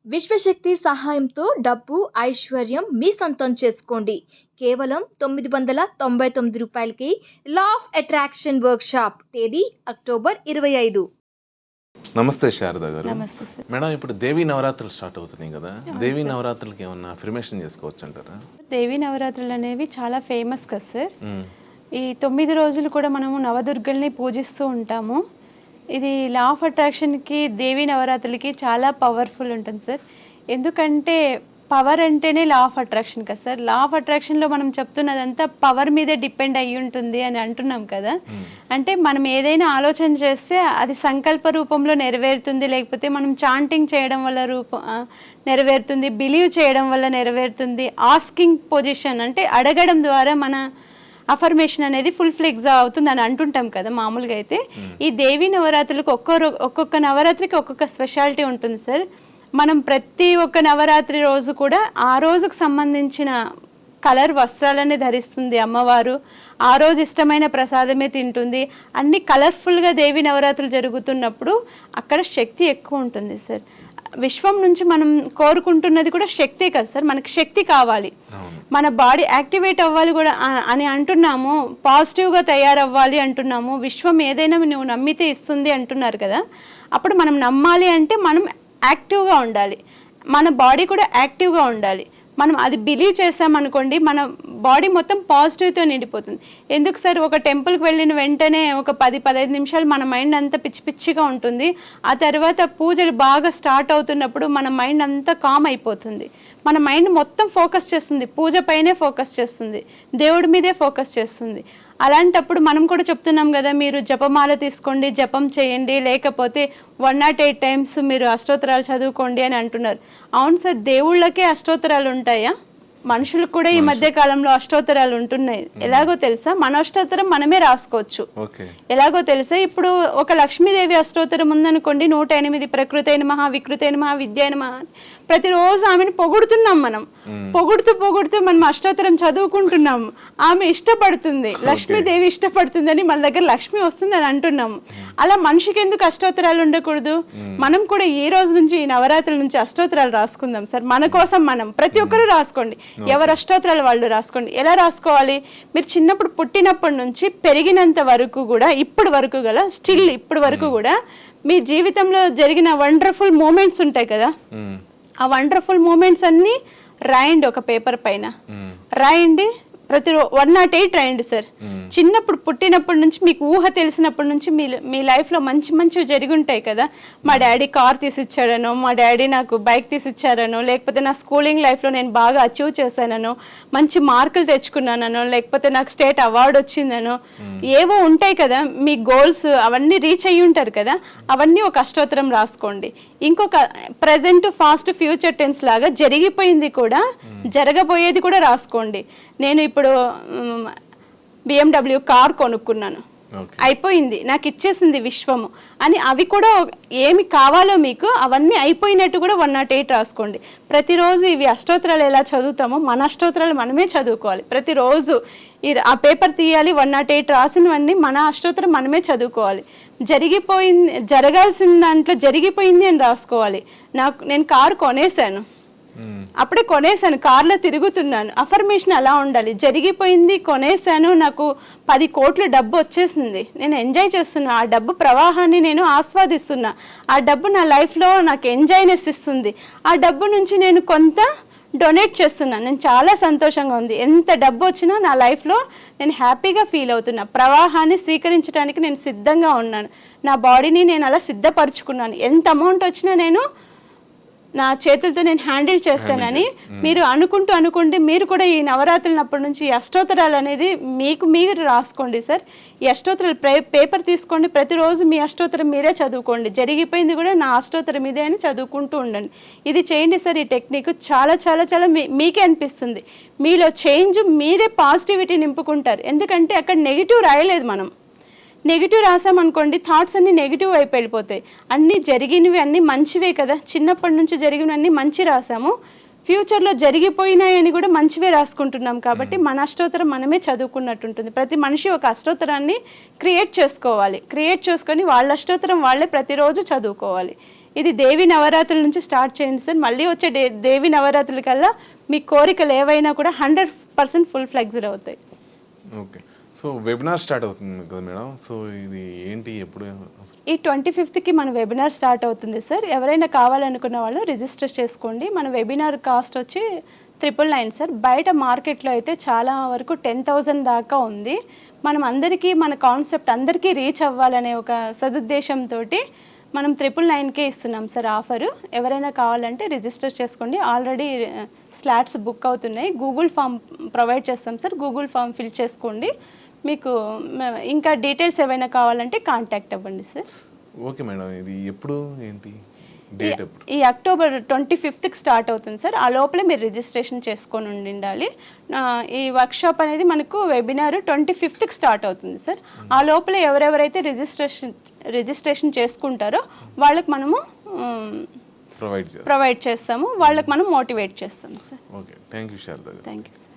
విశ్వశక్తి సహాయంతో డబ్బు ఐశ్వర్యం మీ సొంతం చేసుకోండి. కేవలం 999 రూపాయలకి లా ఆఫ్ అట్రాక్షన్ వర్క్షాప్. తేదీ అక్టోబర్ 25. నమస్తే శారద గారు. నమస్తే సార్. మేడం, ఇప్పుడు దేవీ నవరాత్రులు స్టార్ట్ అవుతున్నాయి కదా, దేవీ నవరాత్రులకి ఏమన్నా అఫర్మేషన్ చేసుకోవచ్చు అంటారా? దేవీ నవరాత్రులు అనేవి చాలా ఫేమస్ కదా సార్. ఈ 9 రోజులు కూడా మనము నవదుర్గల్ని పూజిస్తూ ఉంటాము. ఇది లా ఆఫ్ అట్రాక్షన్కి దేవీ నవరాత్రులకి చాలా పవర్ఫుల్ ఉంటుంది సార్. ఎందుకంటే పవర్ అంటేనే లా ఆఫ్ అట్రాక్షన్ కదా సార్. లా ఆఫ్ అట్రాక్షన్లో మనం చెప్తున్నదంతా పవర్ మీదే డిపెండ్ అయ్యి ఉంటుంది అని అంటున్నాం కదా. అంటే మనం ఏదైనా ఆలోచన చేస్తే అది సంకల్ప రూపంలో నెరవేరుతుంది, లేకపోతే మనం చాంటింగ్ చేయడం వల్ల నెరవేరుతుంది, బిలీవ్ చేయడం వల్ల నెరవేరుతుంది. ఆస్కింగ్ పొజిషన్ అంటే అడగడం ద్వారా మన అఫర్మేషన్ అనేది ఫుల్ ఫ్లెక్స్ అవుతుంది అని అంటుంటాం కదా మామూలుగా. అయితే ఈ దేవీ నవరాత్రులకు ఒక్కొక్క నవరాత్రికి ఒక్కొక్క స్పెషాలిటీ ఉంటుంది సార్. మనం ప్రతి ఒక్క నవరాత్రి రోజు కూడా ఆ రోజుకు సంబంధించిన కలర్ వస్త్రాలనే ధరిస్తుంది అమ్మవారు. ఆ రోజు ఇష్టమైన ప్రసాదమే తింటుంది. అన్ని కలర్ఫుల్గా దేవీ నవరాత్రులు జరుగుతున్నప్పుడు అక్కడ శక్తి ఎక్కువ ఉంటుంది సార్. విశ్వం నుంచి మనం కోరుకుంటున్నది కూడా శక్తే కదా సార్. మనకి శక్తి కావాలి, మన బాడీ యాక్టివేట్ అవ్వాలి కూడా అని అంటున్నాము. పాజిటివ్గా తయారవ్వాలి అంటున్నాము. విశ్వం ఏదైనా నువ్వు నమ్మితే ఇస్తుంది అంటున్నారు కదా. అప్పుడు మనం నమ్మాలి అంటే మనం యాక్టివ్గా ఉండాలి, మన బాడీ కూడా యాక్టివ్గా ఉండాలి. మనం అది బిలీవ్ చేసామనుకోండి, మన బాడీ మొత్తం పాజిటివ్తో నిండిపోతుంది. ఎందుకు సార్, ఒక టెంపుల్కి వెళ్ళిన వెంటనే ఒక 10-15 నిమిషాలు మన మైండ్ అంతా పిచ్చి పిచ్చిగా ఉంటుంది. ఆ తర్వాత పూజలు బాగా స్టార్ట్ అవుతున్నప్పుడు మన మైండ్ అంతా కామ్ అయిపోతుంది. మన మైండ్ మొత్తం ఫోకస్ చేస్తుంది, పూజ పైనే ఫోకస్ చేస్తుంది, దేవుడి మీదే ఫోకస్ చేస్తుంది. అలాంటప్పుడు మనం కూడా చెప్తున్నాం కదా, మీరు జపమాల తీసుకోండి, జపం చేయండి, లేకపోతే 108 టైమ్స్ మీరు అష్టోత్తరాలు చదువుకోండి అని అంటున్నారు. అవును సార్, దేవుళ్ళకే అష్టోత్తరాలు ఉంటాయా? మనుషులకు కూడా ఈ మధ్య కాలంలో అష్టోత్తరాలు ఉంటున్నాయి. ఎలాగో తెలుసా, మన అష్టోత్తరం మనమే రాసుకోవచ్చు. ఎలాగో తెలుసా, ఇప్పుడు ఒక లక్ష్మీదేవి అష్టోత్తరం ఉందనుకోండి, 108 ప్రకృతై నమః, వికృతై నమః, విద్యాయ నమః, ప్రతిరోజు ఆమెను పొగుడుతున్నాం. మనం పొగుడుతూ మనం అష్టోత్తరం చదువుకుంటున్నాం. ఆమె ఇష్టపడుతుంది, లక్ష్మీదేవి ఇష్టపడుతుందని మన దగ్గర లక్ష్మి వస్తుంది అని అంటున్నాము. అలా మనిషికి ఎందుకు అష్టోత్తరాలు ఉండకూడదు? మనం కూడా ఈ రోజు నుంచి, ఈ నవరాత్రుల నుంచి అష్టోత్తరాలు రాసుకుందాం సార్. మన కోసం మనం ప్రతి ఒక్కరూ రాసుకోండి, ఎవరు అష్టోత్తరాలు వాళ్ళు రాసుకోండి. ఎలా రాసుకోవాలి? మీరు చిన్నప్పుడు పుట్టినప్పటి నుంచి పెరిగినంత వరకు కూడా, ఇప్పటి వరకు గల స్టిల్ ఇప్పటి వరకు కూడా మీ జీవితంలో జరిగిన వండర్ఫుల్ మూమెంట్స్ ఉంటాయి కదా, ఆ వండర్ఫుల్ మూమెంట్స్ అన్ని రాయండి. ఒక పేపర్ పైన రాయండి. ప్రతి 108 రాయండి సార్. చిన్నప్పుడు పుట్టినప్పటి నుంచి, మీకు ఊహ తెలిసినప్పటి నుంచి మీ లైఫ్లో మంచివి జరిగి ఉంటాయి కదా. మా డాడీ కార్ తీసిచ్చాడనో, మా డాడీ నాకు బైక్ తీసిచ్చారనో, లేకపోతే నా స్కూలింగ్ లైఫ్లో నేను బాగా అచీవ్ చేశాననో, మంచి మార్కులు తెచ్చుకున్నానో, లేకపోతే నాకు స్టేట్ అవార్డు వచ్చిందనో, ఏవో ఉంటాయి కదా మీ గోల్స్. అవన్నీ రీచ్ అయ్యి ఉంటారు కదా. అవన్నీ ఒక అష్టోత్తరం రాసుకోండి. ఇంకొక ప్రజెంట్, ఫాస్ట్, ఫ్యూచర్ టెన్స్ లాగా జరిగిపోయింది కూడా, జరగబోయేది కూడా రాసుకోండి. నేను ఇప్పుడు BMW కార్ కొనుక్కున్నాను, అయిపోయింది, నాకు ఇచ్చేసింది విశ్వము అని. అవి కూడా ఏమి కావాలో మీకు అవన్నీ అయిపోయినట్టు కూడా 108 రాసుకోండి. ప్రతిరోజు ఇవి అష్టోత్తరాలు ఎలా చదువుతామో మన అష్టోత్తరాలు మనమే చదువుకోవాలి. ప్రతిరోజు ఆ పేపర్ తీయాలి, 108 రాసినవన్నీ మన అష్టోత్తరం మనమే చదువుకోవాలి. జరగాల్సిన దాంట్లో జరిగిపోయింది అని రాసుకోవాలి. నేను కారు కొనేసాను, అప్పుడే కొనేసాను, కార్లో తిరుగుతున్నాను. అఫర్మేషన్ అలా ఉండాలి. జరిగిపోయింది, కొనేసాను, నాకు 10 కోట్ల డబ్బు వచ్చేసింది, నేను ఎంజాయ్ చేస్తున్నా, ఆ డబ్బు ప్రవాహాన్ని నేను ఆస్వాదిస్తున్నా, ఆ డబ్బు నా లైఫ్లో నాకు ఎంజాయ్నెస్ ఇస్తుంది, ఆ డబ్బు నుంచి నేను కొంత డొనేట్ చేస్తున్నాను, నేను చాలా సంతోషంగా ఉంది. ఎంత డబ్బు వచ్చినా నా లైఫ్లో నేను హ్యాపీగా ఫీల్ అవుతున్నా. ప్రవాహాన్ని స్వీకరించడానికి నేను సిద్ధంగా ఉన్నాను. నా బాడీని నేను అలా సిద్ధపరచుకున్నాను. ఎంత అమౌంట్ వచ్చినా నేను నా చేతులతో నేను హ్యాండిల్ చేస్తానని మీరు అనుకుంటే మీరు కూడా ఈ నవరాత్రులప్పటి నుంచి ఈ అష్టోత్తరాలు అనేది మీరు రాసుకోండి సార్. ఈ అష్టోత్తరాలు పేపర్ తీసుకోండి, ప్రతిరోజు మీ అష్టోత్తరం మీరే చదువుకోండి. జరిగిపోయింది కూడా నా అష్టోత్తరం ఇదే అని చదువుకుంటూ ఉండండి. ఇది చేయండి సార్. ఈ టెక్నిక్ చాలా చాలా చాలా మీకే అనిపిస్తుంది. మీలో చేంజ్, మీరే పాజిటివిటీ నింపుకుంటారు. ఎందుకంటే అక్కడ నెగిటివ్ రాయలేదు. మనం నెగిటివ్ రాసామనుకోండి, థాట్స్ అన్నీ నెగిటివ్ వైపు వెళ్ళిపోతాయి. అన్నీ జరిగినవి అన్నీ మంచివే కదా, చిన్నప్పటి నుంచి జరిగినవన్నీ మంచి రాసాము. ఫ్యూచర్లో జరిగిపోయినాయని కూడా మంచివే రాసుకుంటున్నాం కాబట్టి మన అష్టోత్తరం మనమే చదువుకున్నట్టుంటుంది. ప్రతి మనిషి ఒక అష్టోత్తరాన్ని క్రియేట్ చేసుకోవాలి. క్రియేట్ చేసుకొని వాళ్ళ అష్టోత్తరం వాళ్ళే ప్రతిరోజు చదువుకోవాలి. ఇది దేవి నవరాత్రుల నుంచి స్టార్ట్ చేయండి సార్. మళ్ళీ వచ్చే దేవి నవరాత్రుల కల్లా మీ కోరికలు ఏవైనా కూడా 100% ఫుల్ ఫ్లెక్స్డ్ అవుతాయి. ఓకే, సో వెబినార్ స్టార్ట్ అవుతుంది కదా మేడం, సో ఇది ఏంటి, ఎప్పుడు? ఈ 25th మన వెబినార్ స్టార్ట్ అవుతుంది సార్. ఎవరైనా కావాలనుకున్న వాళ్ళు రిజిస్టర్ చేసుకోండి. మన వెబినార్ కాస్ట్ వచ్చి 999 సార్. బయట మార్కెట్లో అయితే చాలా వరకు 10,000 దాకా ఉంది. మనం అందరికీ మన కాన్సెప్ట్ అందరికీ రీచ్ అవ్వాలనే ఒక సదుద్దేశంతో మనం 999కే ఇస్తున్నాం సార్ ఆఫరు. ఎవరైనా కావాలంటే రిజిస్టర్ చేసుకోండి. ఆల్రెడీ స్లాట్స్ బుక్ అవుతున్నాయి. గూగుల్ ఫామ్ ప్రొవైడ్ చేస్తాం సార్. గూగుల్ ఫామ్ ఫిల్ చేసుకోండి. మీకు ఇంకా డీటెయిల్స్ ఏమైనా కావాలంటే కాంటాక్ట్ అవ్వండి సార్. ఓకే మేడం, ఇది ఎప్పుడు, ఏంటి డేట్ ఎప్పుడు? ఈ అక్టోబర్ 25th స్టార్ట్ అవుతుంది సార్. ఆ లోపలే మీరు రిజిస్ట్రేషన్ చేసుకొని ఉండాలి. ఈ వర్క్షాప్ అనేది మనకు వెబినార్ 25th స్టార్ట్ అవుతుంది సార్. ఆ లోపల ఎవరెవరైతే రిజిస్ట్రేషన్ చేసుకుంటారో వాళ్ళకి మనము ప్రొవైడ్ చేస్తాము. వాళ్ళకి మనం మోటివేట్ చేస్తాం sir. Okay, thank you Sharada. Thank you sir.